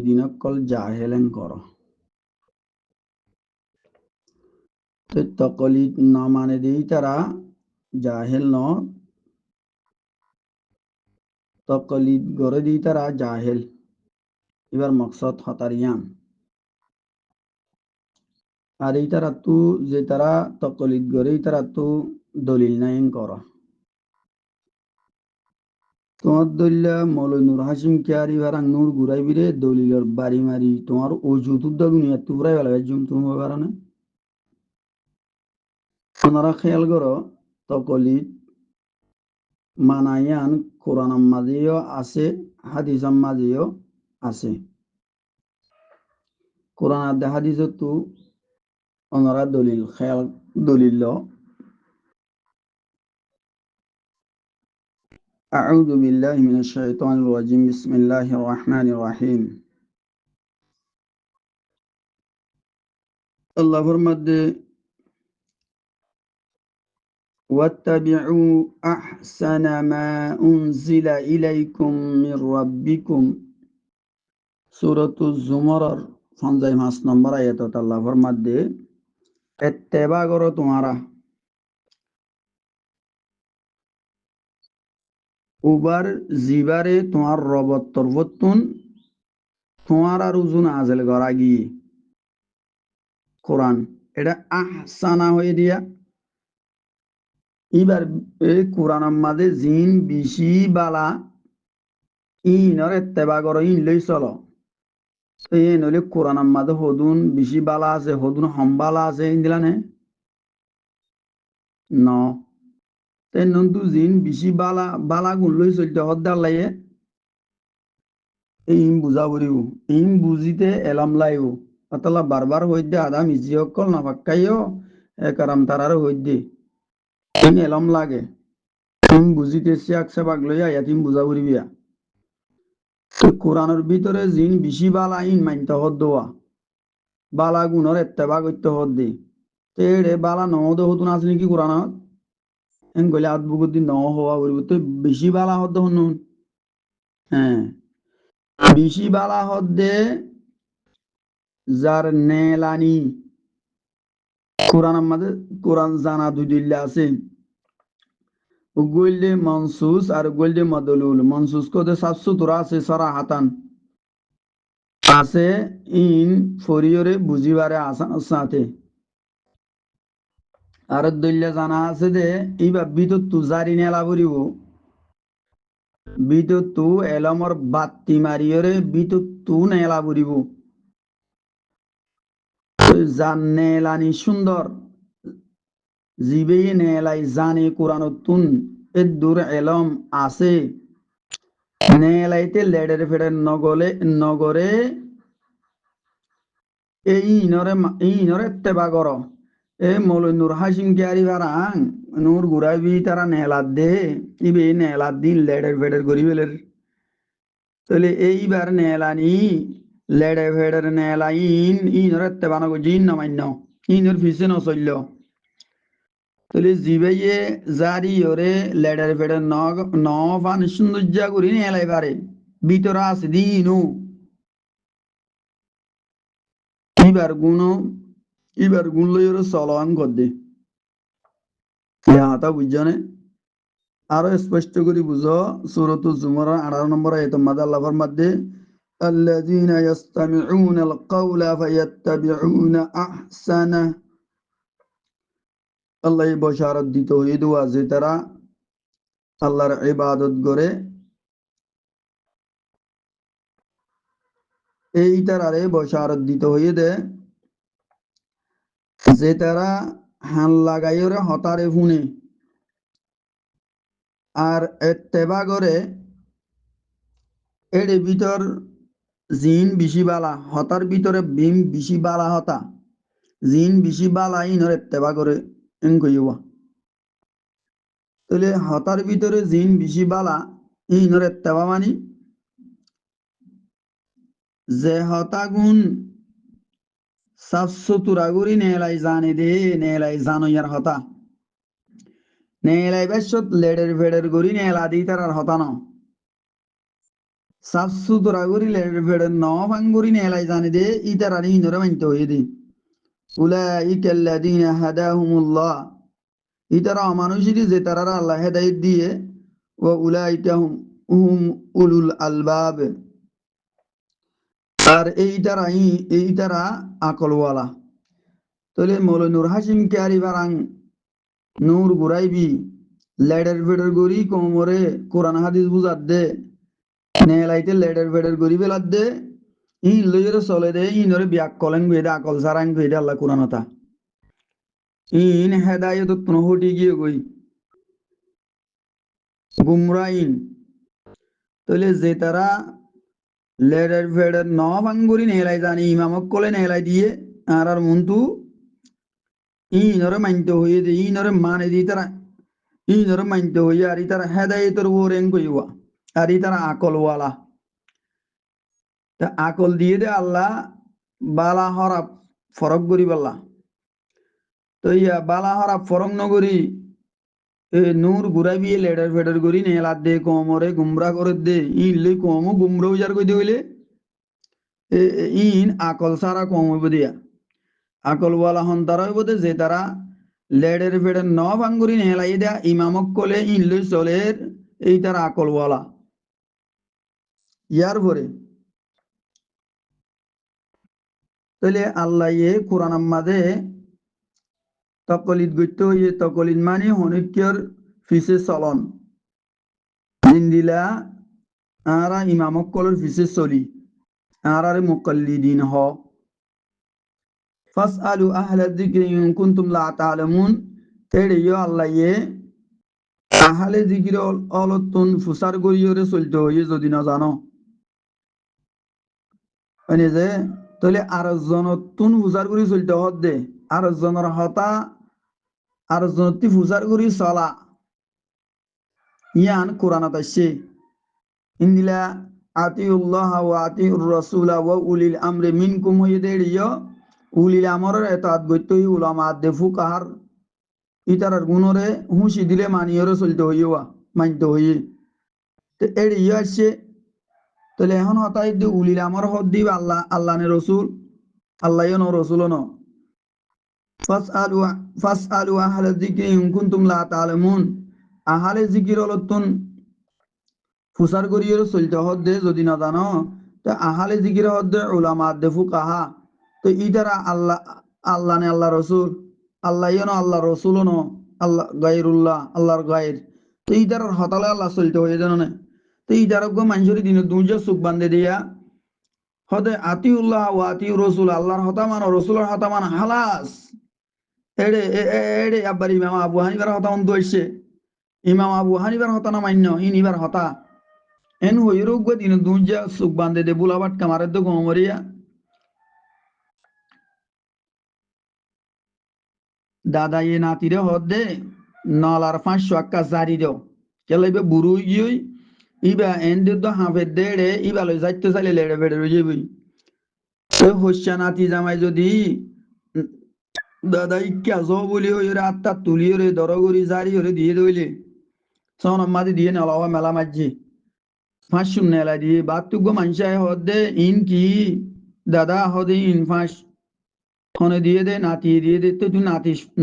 তকলিদিনকল জাহেলেন কর তো তকলিদ ন মানে দেই তারা জাহেল ন তকলিদ গড়ে দিই তারা জাহেল এবার মকসদ হতারিয়ান আর এই তারা তু যে তারা তকলিদ গড়ে এই তারা তু দলিল নাইন কর তোমার দলিলা মৌলাই নূর হাসিম কেয়ারি ভারাং নূর ঘুরাই বিরে দলিলের বাড়ি মারি তোমার অজুতুর দুনিয়া তুরাই বেলা জুম তুমি কারণে ওনারা খেয়াল করো তকলিদ মানায়ান কোরআন মাঝেও আছে হাদিস মাঝেও আছে কোরআন আর হাদিস তো ওনারা দলিল খেয়াল দলিল أعوذ بالله من الشيطان الرجيم بسم الله الرحمن الرحيم الله فرمد واتبعوا أحسن ما أنزل إليكم من ربكم سورة الزمر فانزاي ماس نمبر آيات الله فرمد اتباع করো তোমারা উবার জিবারে তোমার রবত তরবতুন তোমার আর উজুন আজেল গড়া গিয়ে কোরআন এটা আহসানা হয়ে দিয়া এবার এই কোরআন মাঝে জিন বেশি বালা ইনর এত্তেবা করো ইন লই চলো এই নইলে কোরআন মাঝে হদুন বেশি বালা আছে হদুন হম বালা আছে ইন দিলানে ন তেন নন্তু জিন বেশি বালা বালা গুণ লই চলতে হদ্দার লাগে এই ইম বুঝা পড়িব ইম বুঝিতে এলাম লাইব অতলা বারবার হইতে আদা মিজি অকল নাপাক্কাইও একারাম তারারও হইতে ইন এলাম লাগে ইম বুঝিতে সিয়াক সেবাক লইয়া ইয়াতিম বুঝা পড়িবিয়া কোরআনের ভিতরে জিন বেশি বালা ইন মানতে হদ্দোয়া বালা গুণর এত্তেবা করতে হদ্দে তেড়ে বালা নদ হতুন আছে নাকি কোরআনত এন গলে আদবুগতি ন হওয়া পরিবর্তে বেশি বালা হদ্দ হনুন হ্যাঁ বেশি বালা হদ্দে যার নেলানি কোরআন আমাদের কোরআন জানা দুই দিল্লা আছে গোল্ডে মনসুস আর গোল্ডে মদলুল মনসুস কোদে সাতশো তোরা আছে সরা হাতান আছে ইন ফরিয়রে বুঝিবারে আসান সাথে আর দলিল জানা আছে দে ইবা বিদ্যুৎ তু জারি নেলা পড়িব বিদ্যুৎ তু এলমর বাতি মারিয়রে বিদ্যুৎ তু নেলা পড়িব জান নেলানি সুন্দর জিবে নেলাই জানে কোরআন তুন এ দূর এলম আছে নেলাইতে লেডের ফেডের নগরে এই ইনরে তেবা কর এ মৌলাই নূর হাসিম কেয়ারি ভারাং নূর ঘুরাইবি তারা নেলাদ দে ইবে নেলাদ দিন লেডের ফেডের করি বেলের তাহলে এইবার নেলানি লেডের ফেডের নেলা ইনরে তেবা নগো জিন নমান্য ইনর ফিসে নচল্য তাহলে জিবাইয়ে জারি ওরে লেডার ফেডার ন ফান সৌন্দর্য করি নেলাই পারে ভিতরে আছে দিনু এবার গুণ লই ওরে চলন কর দে হাতা বুঝছনে আরো স্পষ্ট করে বুঝো সূরাতুজ জুমার 18 নম্বর আয়াত মাঝে আল্লাহ ফরমাতে الذين يستمعون القول فيتبعون احسنه আল্লাহ বশারত দিত হয়ে দেওয়া যে তারা আল্লাহর ইবাদত করে এই তারারে বশারত দিত হয়ে দে যে তারা হান লাগাইরে হতারে ফুনে আর এত্তেবা করে এর ভিতর জিন বেশি বালা হতার ভিতরে বিম বেশি বালা হতা জিন বেশি বালা ইনর এত্তেবা করে এন কইবা তাহলে হতার ভিতরে জিন বেশি বালা ইনর এত্তেবা মানি যে হতা গুণ সাতশো তুরাগুড়ি নেলাই জানে দে নেলাই জানো ইয়ার হতা নেলাই বেশত লেডের ফেডের গড়ি নেলা দি তার হতা ন সাসু তোরা করি লেড়ে ফেড়ে ন ভাঙ্গুরি নেলাই জানে দে ইতার আর হিনরে মানতে হয়ে দে উলাইকা আল্লাযীনা হাদাহুমুল্লাহ ইতারা অমানুষই যে তারা আল্লাহ হেদায়েত দিয়ে ও উলাইকা হুম উলুল আলবাব আর এই তারা আকলওয়ালা তাহলে মৌল নূর হাসিম কেয়ারি বারাং নূর গুরাইবি লেডের ফেডের গড়ি কোমরে কোরআন হাদিস বুঝাত দে নেলাইতে লেডের ফেডের গড়ি বেলাত দে লইরে চলে দে ইনরে বিয়াক কলেং বেদে আকল সারাং বেদে আল্লাহ কোরআনতা হেদায়ত হটি গিয়ে গই গুমরাইন তাহলে যে তারা লেডের ফেডের ন ভাঙ্গুরি নেলাই জানি ইমামক কলে নেলাই দিয়ে আর মন্তু ইনরে মানতে হইয়ে দে ইনরে মানে দি তারা ইনরে মানতে হইয়ে আর তারা হেদায়তর ওরেং কইবা আর তারা আকলওয়ালা তা আকল দিয়ে দে আল্লাহ বালা হরাপ ফরক করি পাল্লা তো ইয়া বালা হরাপ ফরক নগরি নূর ঘুরাবি লেডার ফেডার করি নেলাদ দে কমরে গুমরা করে দে ইনলে কম গুমরা উজার কই হইলে ইন আকল সারা কম হইব দিয়া আকল ওয়ালা হন তারা হইব দে যে তারা লেডের ফেডের ন ভাঙ্গুরি নেলাই দেয়া ইমামক কলে ইনলে চলের এই তারা আকল ওয়ালা ইয়ার পরে তাহলে আল্লাহ কোরআন মাদে তকলিদ গত্য হইয়ে তকলিদ মানে হনিক্যর ফিসে চলন দিলা আরা ইমামক কলর ফিসে চলি আরারে মুকাল্লিদিন হ ফাসআলু আহলা যিকরি ইন কুনতুম লা তা'লামুন তেড়িও আল্লাহ আহলে যিকির অলতুন ফুসার গরিয়রে চলতে হইয়ে যদি না জানো মানে যে তাহলে আর জনতুন ফুসার গরি চলতে হদ দে আর জনের হতা আর জনতি ফুসার গরি চলা ইয়ান কোরআনত আসছে ইন্দিলা আতিউল্লাহ ওয়া আতিউর রাসূলা ওয়া উলিল আমরি মিনকুম হইয়ে দেড়িও উলিল আমরের এতাত গত্যই উলামা দে ফুকাহার ইতারার গুণরে হুঁশি দিলে মানিয়রে চলতে হইয়া মানতে হইয়ে তো এড়িয়ে আসছে তাহলে এখন হতাই দি উলিল আমর হদ দিব আল্লাহ আল্লাহ নে রসুল আল্লাহ ন রসুল ন ফাসআলু আহলা যিকরি ইন কুনতুম লা তা'লামুন আহলে যিকির অলতুন ফুসার করিয়ে চলতে হদ্দে যদি না জানো তো আহালে জিকির হদ্দে উলামা দে ফুকাহা তো ইদারা আল্লাহ আল্লাহ নে আল্লাহ রসুল আল্লাহ ন আল্লাহ রসুল ন আল্লাহ গায়রুল্লাহ আল্লাহর গায়ের তো ইদারার হতালে আল্লাহ চলতে হয়ে জানো না তো ইদারক মানুষের দিনে দুর্য সুখ বান্ধে দিয়া হদে আতিউল্লাহ ও আতিউ রসুল আল্লাহর হতা মান রসুলের হতা মান হালাস এড়ে এড়ে আব্বার ইমাম আবু হানিফার হতা মন দইছে ইমাম আবু হানিফার হতা না মান্য ইনিবার হতা এন হইরোগ দিন দুঞ্জা সুখ বান্ধে দে বুলাবাট কামারের তো গমরিয়া দাদা ইয়ে নাতিরে হদ দে নলার 500 আক্কা জারি দেও কেলাইবে বুড়ু গিয়ে ইবা এন্ডে তো হাফের দেড়ে ইবা লই যাইতে চাইলে লেড়ে বেড়ে রয়ে যাবি ওই হস্যা নাতি জামাই যদি দাদা ইক্কা জ বলি হই রে আত্মা তুলি রে দরগরি জারি হরে দিয়ে দইলে সন মাদি দিয়ে নলাওয়া মেলা মাঝি 500 নেলা দিয়ে বাতুগ মানুষায় হদে ইন কি দাদা হদে ইন 5 খনে দিয়ে দে নাতি দিয়ে দে তো তুই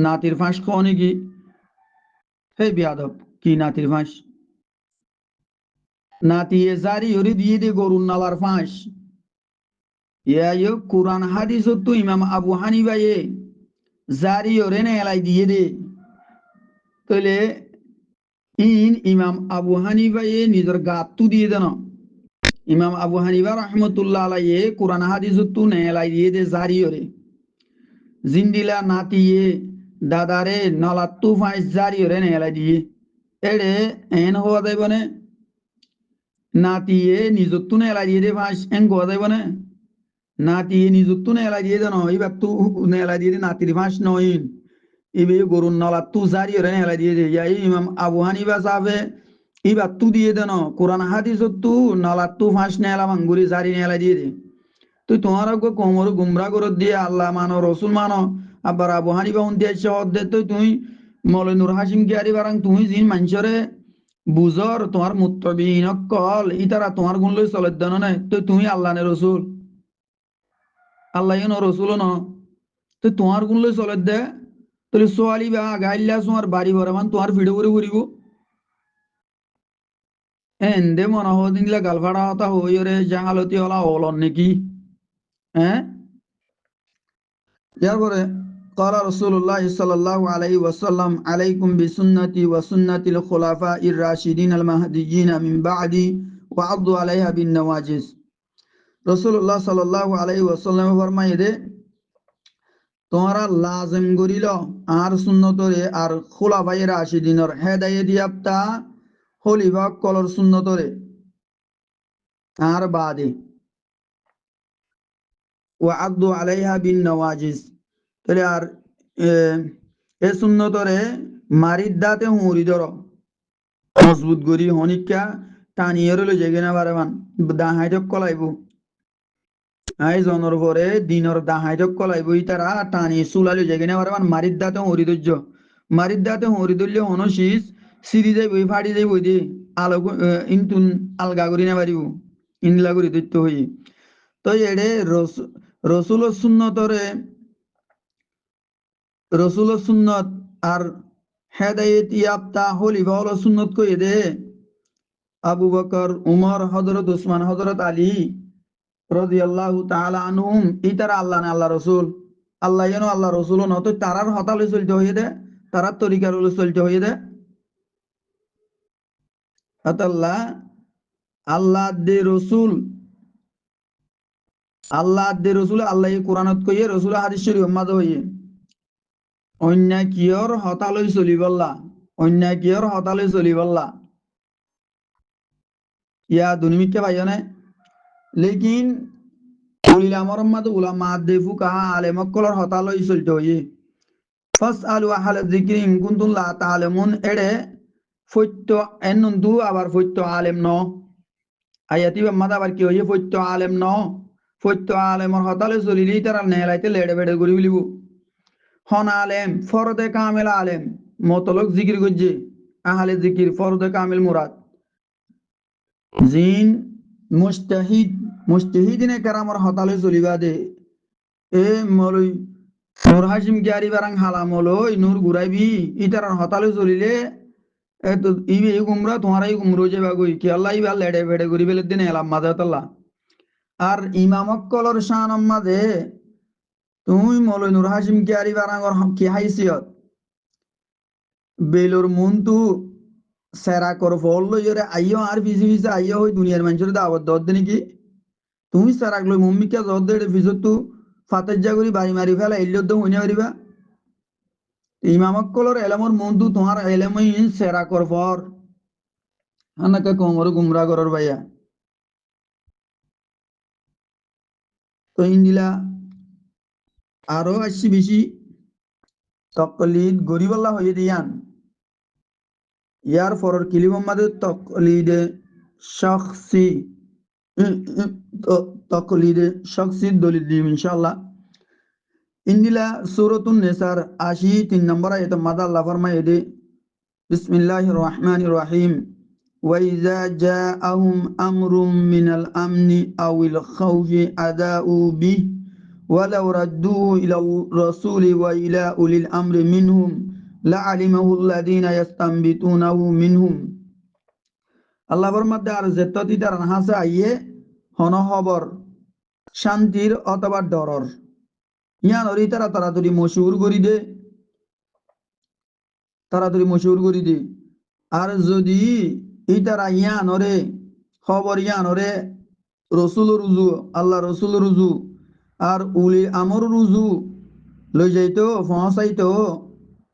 নাতির 5 খনে কি হে বিয়াদব কি নাতির 5 নাতি এ জারি হরে দিয়ে দে গরুন নালার 5 ইয়া ইয়ো কোরআন হাদিস তো ইমাম আবু হানিফা এ জারি হরে নেলাই দিয়ে দে তাহলে ইমাম আবু হানিফা এ নিজের গাতু দিয়ে দেন ইমাম আবু হানিফা রহমতুল্লাহ আলাইহি কোরআন হাদিস তু নেলাই দিয়ে দে জারি হরে জিন্দিলা নাতিয়ে দাদারে নলাত্তু 5 জারি হরে নেলাই দিয়ে এড়ে এন হওয়া যাইব না নাতিয়ে নিজত্তু নেলাই দিয়ে দে 5 এন হওয়া যাইব না নাতিয়ে নিজত্তু নেলাই দিয়ে দেন এবার তু নেলাই দিয়ে দে নাতির 5 নয় ইবে গরুন নলাত্তু জারি হরে নেলাই দিয়ে দে ইমাম আবু হানিফা সাহেবে এবার তু দিয়ে দেন কোরআন হাদিস তু নলাত্তু 5 নেলা মাঙ্গুরি জারি নেলাই দিয়ে দে তুই তোমার কোমর গুমরা করে দিয়ে আল্লাহ মানো রসুল মানো আবার আবু হানিফা হুন দিয়ে শহর দে তুই মৌলাই নূর হাসিম গিয়ারি বারাং তুমি জিন মানুষরে বুঝর তোমার মুত্তবিন কল ইতারা তোমার গুণ লই চলে দেন না তো তুমি আল্লাহ নে রসুল আল্লাহ ন রসুল ন তো তোমার গুণ লই চলে দে তাহলে সোয়ালি বা গাইল্লা তোমার বাড়ি ভরা তোমার ভিডিও করে ঘুরিব এন্দে মনে হয় দিনলে গালফাড়া হতা হইরে জাঙালতি হলা হলন নাকি হ্যাঁ এরপরে قال رسول الله صلى الله عليه وسلم عليكم بسنتي وسنة الخلفاء الراشدين المهديين من بعدي وعضوا عليها بالنواجذ রসুল্লাহ সাল্লাল্লাহু আলাইহি ওয়াসাল্লাম ফরমাই দে তোমরা লাজিম করিল আর সুন্নতরে আর খুলাফায়ে রাশিদিনের হেদায়েত ইয়াফতা খলিফা কলর সুন্নতরে আর বাদে ওয়াদু আলাইহা বিন নওয়াজিজ তাহলে আর এ সুন্নতরে মারিদ দাতে হুঁরি ধর মজবুত করি হনিকা টানিয়ে রইল জেগে না বারে মান দাহাইটক কলাইব আই জনর পরে দিনর দাহাইটক কলাইব ইতারা টানি চুলালি জেগে না বারে মান মারিদ দাতে হুঁরি ধৈর্য মারিদ দাতে হুঁরি ধরলে হনশিস সিরি যাইব ফাড়ি যাইব দি আলো ইনতুন আলগা করি না পারিব ইনলা করি দৈত্য হই তো এড়ে রসুল সুন্নতরে রসুল সুন্নত আর হেদায়েত ইয়াপ্তা খলিফা হলো সুন্নত কই দে আবু বকর উমর হযরত উসমান হযরত আলী রাদিয়াল্লাহু তাআলা আনহুম ইতারা আল্লাহ না আল্লাহ রসুল আল্লাহ যেন আল্লাহ রসুল ন তো তারার হতালে চলতে হইয়ে দে তারার তরিকার চলতে হইয়ে দে আল্লাহ আল্লাহ দে রসুল আল্লাহ দে রসুল আল্লাহ কোরআনত কইয়ে রসুল হাদিস শরীফ মাঝে হইয়ে অন্যায় কিয়র হতালৈ চলিবল্লা অন্যায় কিয়র হতালৈ চলিবল্লা ইয়া দুনিমিকে ভাইয়নে লেকিন উলিলামর মাদ উলামা দেফু কাহা আলেমকলর হতালৈ চলতে হইয়ে ফাস আলু আহলে যিকরি ইন কুনতুম লা তাআলামুন এড়ে ফৈত্য এনন্তু আবার ফৈত্য আলেম ন আয়াতি মাদ আবার কি হইয়ে ফৈত্য আলেম ন ফৈত্য আলেমর হতালৈ চলিলি তারা নেলাইতে লেড়ে বেড়ে করি বলিব হন আলেম ফরদে কামেল আলেম মতলক জিকির গজ্জে আহলে জিকির ফরদে কামেল মুরাদ জিন মুস্তাহিদ মুস্তাহিদিনে কারামর হতালে চলিবা দে এ মলই নূর হাসিম গিয়ারি বারাং হালামলই নূর ঘুরাইবি ইতারার হতালে চলিলে তো ইবি গুমরা তোমারাই গুমরো যাবা গই কি আল্লাহ ইবা লেড়ে বেড়ে করি বেলে দিনে এলাম মাঝে তাল্লাহ আর ইমামক কলর শান মাঝে তুই মলই নূর হাসিম গিয়ারি বারাঙর কি হাইসিয়ত বেলোর মন্তু সেরা কর ফল লইরে আইও আর ভিজি ভিজা আইও হই দুনিয়ার মানুষের দাওয়াত দদ নাকি তুমি সেরাক লই মম্মিকে জদ দে ভিজত তু ফাতের জাগরি বাড়ি মারি ফেলা এলিয়ত হইনা পারিবা ইমামক কলর এলামর মন্তু তোমার এলামই সেরা কর ফর আনাকে কোমর গুমরা করর ভাইয়া তো ইন্দিলা আরো আসছি বেশি তকলিদ গরিবাল্লাহ হয়ে দিয়ান ইয়ার ফরর কিলিমাদের তকলিদে শখসি তকলিদে শখসি দলিল দিম ইনশাআল্লাহ ইন্দিলা সূরাতুন নিসার 83 নম্বর আয়াত মাদা আল্লাহ ফরমায় দে বিসমিল্লাহির রহমানির রহিম وإذا جاءهم أمر من الأمن أو الخوف أذاعوا به ولو ردوه إلى الرسول وإلى أولي الأمر منهم لعلمه الذين يستنبطونه منهم আল্লাহ ফরমাতে আর যেততি তার হাসে আইয়ে হন খবর শান্তির অথবা ডরর ইয়ান ওরি তারা তাড়াতাড়ি মশহুর করি দে তাড়াতাড়ি মশহুর করি দে আর যদি ইতারা ইয়ান ওরে খবর ইয়ান ওরে রসুল রুজু আল্লাহ রসুল রুজু আর উলি আমর রুজু লই যাইতো পৌঁছাইতো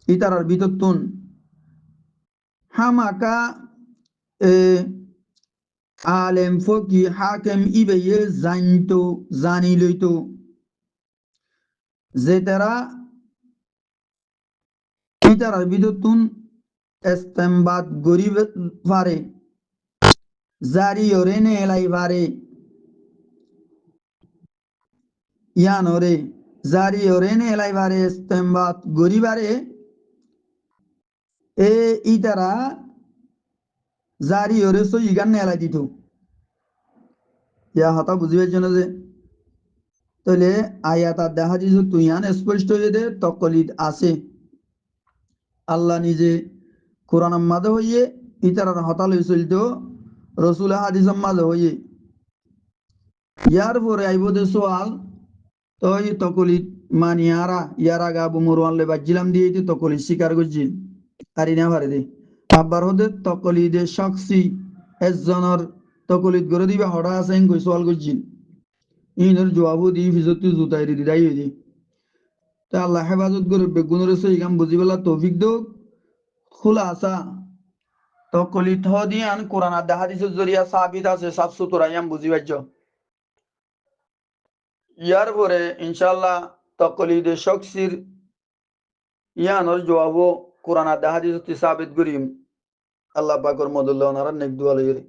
ইতারার বিতত্তুন হামাকা এ আলেম ফকি হাকেম ইবেয়ে জানতো জানি লইতো যে তারা ইতারার বিতত্তুন ইস্তেমবাদ গরিব পারে জারি ওরে নে এলাই পারে ইয়ান ওরে জারি ওরে নে এলাই পারে ইস্তেমবাদ গরিবারে এ ইতারা জারি ওরে সই গান নেলা দিত ইয়া হতা বুঝিবার জন্য যে তাহলে আয়াত আর দেখা দিয়েছে তুই আন স্পষ্ট হয়ে দে তকলিদ আছে আল্লাহ নিজে কোরআন মাঝে হইয়ে ইতারার হতা লই চলতো রসুল হাদিসের মাঝে হইয়ে ইয়ার পরে আইব দে সোয়াল তই তকলিদ মানিয়ারা ইয়ার আগা আবু মরওয়ান লে বাজিলাম দিয়ে তকলিদ স্বীকার করছিল আরি না পারে দে আব্বার হতে তকলিদে শখসি একজনের তকলিদ করে দিবা হড়া আছে কই সোয়াল করছিল ইনর জবাবও দি ফিজত জুতাই দি দিদাই হইদি তা আল্লাহ হেফাজত করে বেগুনের সই কাম বুঝি পেলা তৌফিক দো খোলা আসা তকলিদ হ দিয়ে আন কোরআন আর হাদিসের জরিয়া সাবিত আছে সাফ সুতরাই আম বুঝি পাইছ ইয়ার পরে ইনশাআল্লাহ তকলিদে শখসির ইয়ানোর জবাবও কোরআন আর হাদিস সাবিত করিম আল্লাহ পাকর মদুল্লাহ নারা নেক দুয়া লইরে